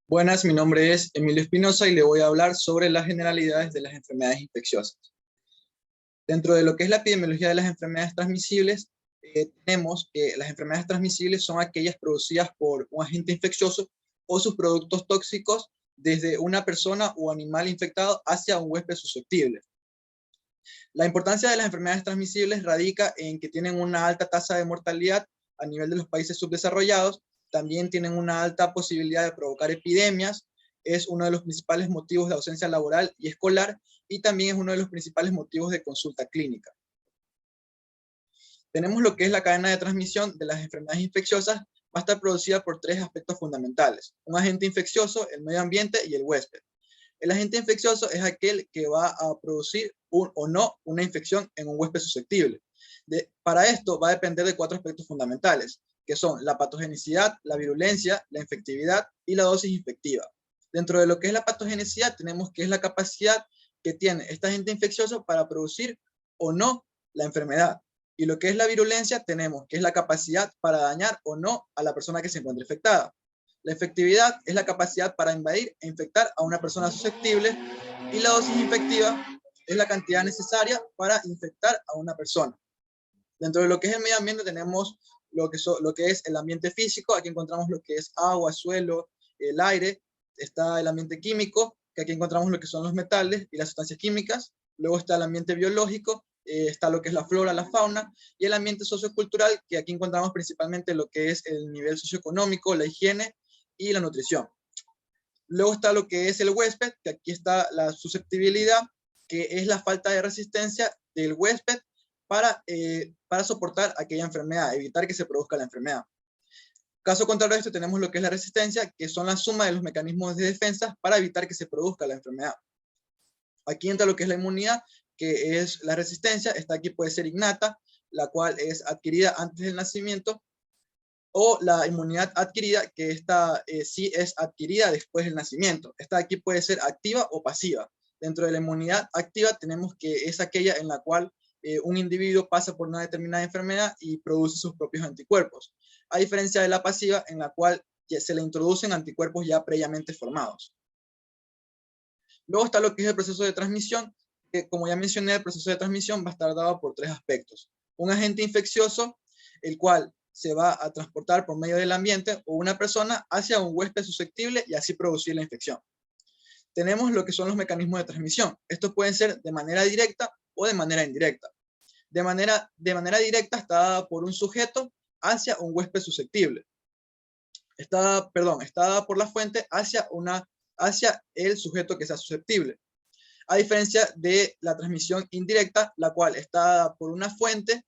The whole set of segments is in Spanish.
Buenas, mi nombre es Emilio Espinosa y le voy a hablar sobre las generalidades de las enfermedades infecciosas. Dentro de lo que es la epidemiología de las enfermedades transmisibles, tenemos que las enfermedades transmisibles son aquellas producidas por un agente infeccioso o sus productos tóxicos desde una persona o animal infectado hacia un huésped susceptible. La importancia de las enfermedades transmisibles radica en que tienen una alta tasa de mortalidad a nivel de los países subdesarrollados, también tienen una alta posibilidad de provocar epidemias, es uno de los principales motivos de ausencia laboral y escolar, y también es uno de los principales motivos de consulta clínica. Tenemos lo que es la cadena de transmisión de las enfermedades infecciosas, va a estar producida por tres aspectos fundamentales: un agente infeccioso, el medio ambiente y el huésped. El agente infeccioso es aquel que va a producir o no una infección en un huésped susceptible. Para esto va a depender de cuatro aspectos fundamentales, que son la patogenicidad, la virulencia, la infectividad y la dosis infectiva. Dentro de lo que es la patogenicidad tenemos que es la capacidad que tiene este agente infeccioso para producir o no la enfermedad. Y lo que es la virulencia tenemos que es la capacidad para dañar o no a la persona que se encuentra infectada. La efectividad es la capacidad para invadir e infectar a una persona susceptible, y la dosis infectiva es la cantidad necesaria para infectar a una persona. Dentro de lo que es el medio ambiente tenemos lo que es el ambiente físico. Aquí encontramos lo que es agua, suelo, el aire. Está el ambiente químico, que aquí encontramos lo que son los metales y las sustancias químicas. Luego está el ambiente biológico, está lo que es la flora, la fauna, y el ambiente sociocultural, que aquí encontramos principalmente lo que es el nivel socioeconómico, la higiene y la nutrición. Luego está lo que es el huésped, que aquí está la susceptibilidad, que es la falta de resistencia del huésped para soportar aquella enfermedad, evitar que se produzca la enfermedad. Caso contrario a esto, tenemos lo que es la resistencia, que son la suma de los mecanismos de defensa para evitar que se produzca la enfermedad. Aquí entra lo que es la inmunidad, que es la resistencia. Esta aquí puede ser innata, la cual es adquirida antes del nacimiento, o la inmunidad adquirida, que esta sí es adquirida después del nacimiento. Esta aquí puede ser activa o pasiva. Dentro de la inmunidad activa tenemos que es aquella en la cual un individuo pasa por una determinada enfermedad y produce sus propios anticuerpos, a diferencia de la pasiva, en la cual se le introducen anticuerpos ya previamente formados. Luego está lo que es el proceso de transmisión, que como ya mencioné, el proceso de transmisión va a estar dado por tres aspectos: un agente infeccioso, el cual se va a transportar por medio del ambiente o una persona hacia un huésped susceptible y así producir la infección. Tenemos lo que son los mecanismos de transmisión. Estos pueden ser de manera directa o de manera indirecta. De manera directa está dada por un sujeto hacia un huésped susceptible. Está dada por la fuente hacia el sujeto que sea susceptible. A diferencia de la transmisión indirecta, la cual está dada por una fuente,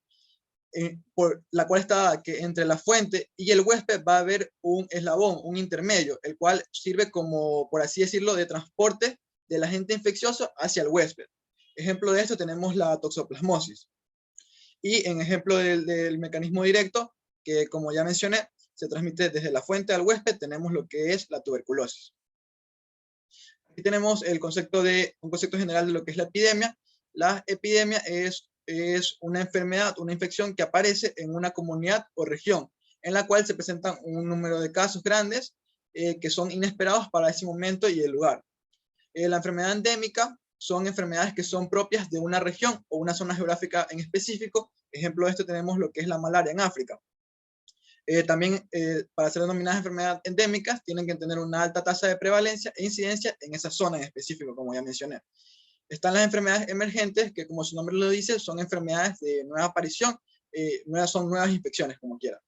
por la cual está que entre la fuente y el huésped va a haber un eslabón, un intermedio, el cual sirve como, por así decirlo, de transporte del agente infeccioso hacia el huésped. Ejemplo de esto tenemos la toxoplasmosis. Y en ejemplo del mecanismo directo, que como ya mencioné, se transmite desde la fuente al huésped, tenemos lo que es la tuberculosis. Aquí tenemos un concepto general de lo que es la epidemia. La epidemia es una enfermedad, una infección que aparece en una comunidad o región, en la cual se presentan un número de casos grandes que son inesperados para ese momento y el lugar. La enfermedad endémica son enfermedades que son propias de una región o una zona geográfica en específico. Ejemplo de esto tenemos lo que es la malaria en África. También, para ser denominadas enfermedades endémicas, tienen que tener una alta tasa de prevalencia e incidencia en esa zona en específico, como ya mencioné. Están las enfermedades emergentes, que como su nombre lo dice, son enfermedades de nueva aparición, son nuevas infecciones, como quiera.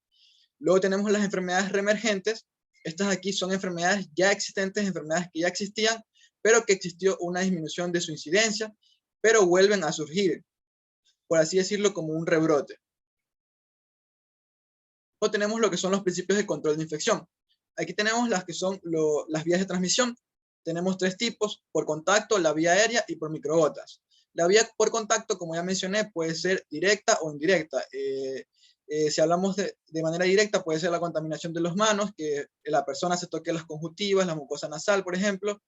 Luego tenemos las enfermedades reemergentes. Estas aquí son enfermedades ya existentes, enfermedades que ya existían, pero que existió una disminución de su incidencia, pero vuelven a surgir, por así decirlo, como un rebrote. Luego tenemos lo que son los principios de control de infección. Aquí tenemos las que son las vías de transmisión. Tenemos tres tipos: por contacto, la vía aérea y por microgotas. La vía por contacto, como ya mencioné, puede ser directa o indirecta. Si hablamos de manera directa, puede ser la contaminación de las manos, que la persona se toque las conjuntivas, la mucosa nasal, por ejemplo.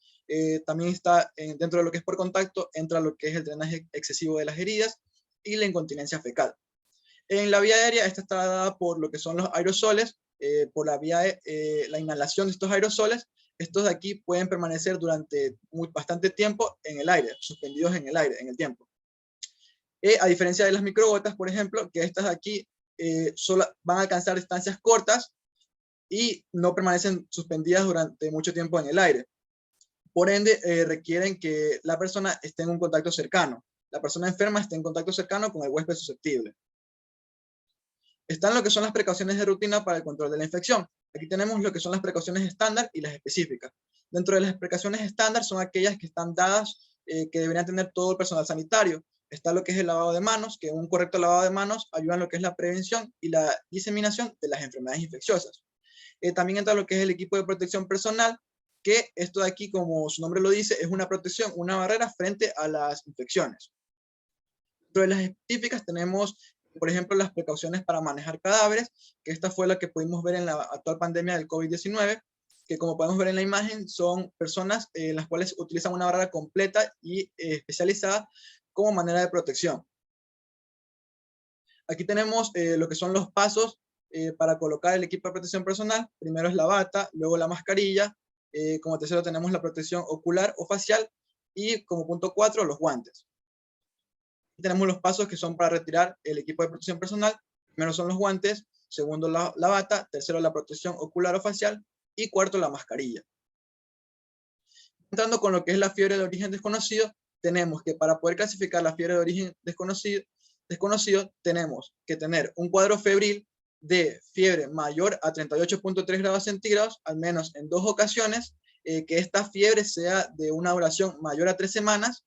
También está dentro de lo que es por contacto, entra lo que es el drenaje excesivo de las heridas y la incontinencia fecal. En la vía aérea, esta está dada por lo que son los aerosoles, por la inhalación de estos aerosoles. Estos de aquí pueden permanecer durante bastante tiempo en el aire, suspendidos en el aire, en el tiempo. A diferencia de las microgotas, por ejemplo, que estas de aquí solo van a alcanzar distancias cortas y no permanecen suspendidas durante mucho tiempo en el aire. Por ende, requieren que la persona esté en un contacto cercano. La persona enferma esté en contacto cercano con el huésped susceptible. Están lo que son las precauciones de rutina para el control de la infección. Aquí tenemos lo que son las precauciones estándar y las específicas. Dentro de las precauciones estándar son aquellas que están dadas, que deberían tener todo el personal sanitario. Está lo que es el lavado de manos, que un correcto lavado de manos ayuda en lo que es la prevención y la diseminación de las enfermedades infecciosas. También entra lo que es el equipo de protección personal, que esto de aquí, como su nombre lo dice, es una protección, una barrera frente a las infecciones. Dentro de las específicas tenemos, por ejemplo, las precauciones para manejar cadáveres, que esta fue la que pudimos ver en la actual pandemia del COVID-19, que como podemos ver en la imagen, son personas las cuales utilizan una barrera completa y especializada como manera de protección. Aquí tenemos lo que son los pasos para colocar el equipo de protección personal. Primero es la bata, luego la mascarilla, como tercero tenemos la protección ocular o facial, y como punto 4, los guantes. Aquí tenemos los pasos que son para retirar el equipo de protección personal. Primero son los guantes, segundo la bata, tercero la protección ocular o facial, y cuarto la mascarilla. Entrando con lo que es la fiebre de origen desconocido, tenemos que para poder clasificar la fiebre de origen desconocido, tenemos que tener un cuadro febril de fiebre mayor a 38.3 grados centígrados, al menos en 2 ocasiones, que esta fiebre sea de una duración mayor a 3 semanas,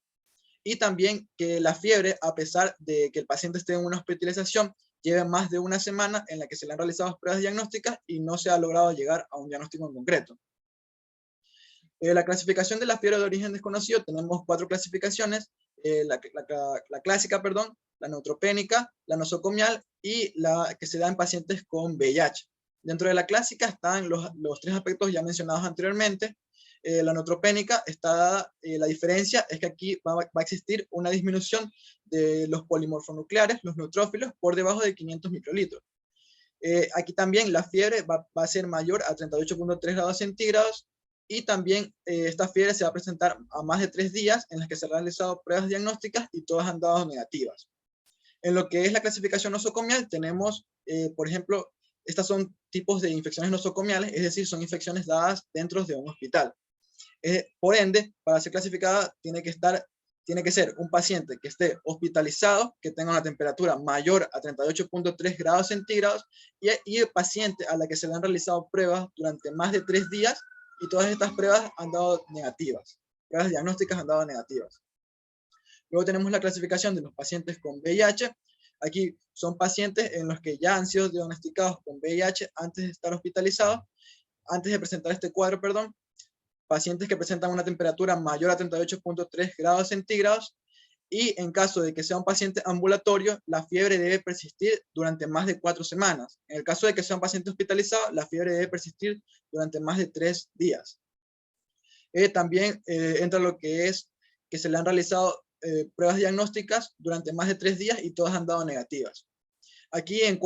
y también que la fiebre, a pesar de que el paciente esté en una hospitalización, lleve más de una semana en la que se le han realizado pruebas diagnósticas y no se ha logrado llegar a un diagnóstico en concreto. La clasificación de la fiebre de origen desconocido, tenemos 4 clasificaciones, la clásica, perdón, la neutropénica, la nosocomial y la que se da en pacientes con VIH. Dentro de la clásica están los 3 aspectos ya mencionados anteriormente. La neutropénica está dada, la diferencia es que aquí va a existir una disminución de los polimorfonucleares, los neutrófilos, por debajo de 500 microlitros. Aquí también la fiebre va a ser mayor a 38.3 grados centígrados, y también esta fiebre se va a presentar a más de 3 días en las que se han realizado pruebas diagnósticas y todas han dado negativas. En lo que es la clasificación nosocomial tenemos, por ejemplo, estas son tipos de infecciones nosocomiales, es decir, son infecciones dadas dentro de un hospital. Por ende, para ser clasificada tiene que ser un paciente que esté hospitalizado, que tenga una temperatura mayor a 38.3 grados centígrados, y el paciente a la que se le han realizado pruebas durante más de 3 días, y todas estas pruebas han dado negativas. Pruebas diagnósticas han dado negativas. Luego tenemos la clasificación de los pacientes con VIH. Aquí son pacientes en los que ya han sido diagnosticados con VIH antes de estar hospitalizados, antes de presentar este cuadro, perdón. Pacientes que presentan una temperatura mayor a 38.3 grados centígrados, y en caso de que sea un paciente ambulatorio, la fiebre debe persistir durante más de 4 semanas. En el caso de que sea un paciente hospitalizado, la fiebre debe persistir durante más de 3 días. También entra lo que es que se le han realizado pruebas diagnósticas durante más de 3 días y todas han dado negativas. Aquí en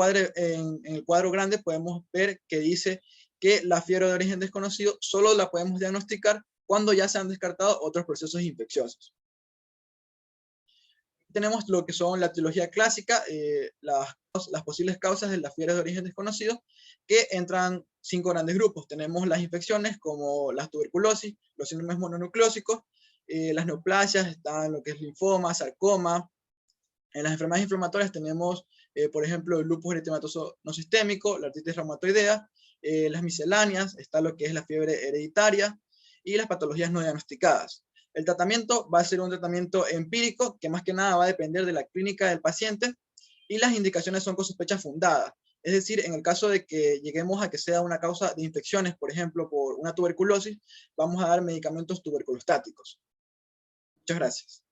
el cuadro grande podemos ver que dice que la fiebre de origen desconocido solo la podemos diagnosticar cuando ya se han descartado otros procesos infecciosos. Tenemos lo que son la etiología clásica, las posibles causas de la fiebre de origen desconocido, que entran 5 grandes grupos. Tenemos las infecciones como la tuberculosis, los síndromes mononucleósicos, las neoplasias, están lo que es linfoma, sarcoma. En las enfermedades inflamatorias tenemos, por ejemplo, el lupus eritematoso no sistémico, la artritis reumatoidea, las misceláneas, está lo que es la fiebre hereditaria y las patologías no diagnosticadas. El tratamiento va a ser un tratamiento empírico que más que nada va a depender de la clínica del paciente, y las indicaciones son con sospecha fundada. Es decir, en el caso de que lleguemos a que sea una causa de infecciones, por ejemplo, por una tuberculosis, vamos a dar medicamentos tuberculostáticos. Muchas gracias.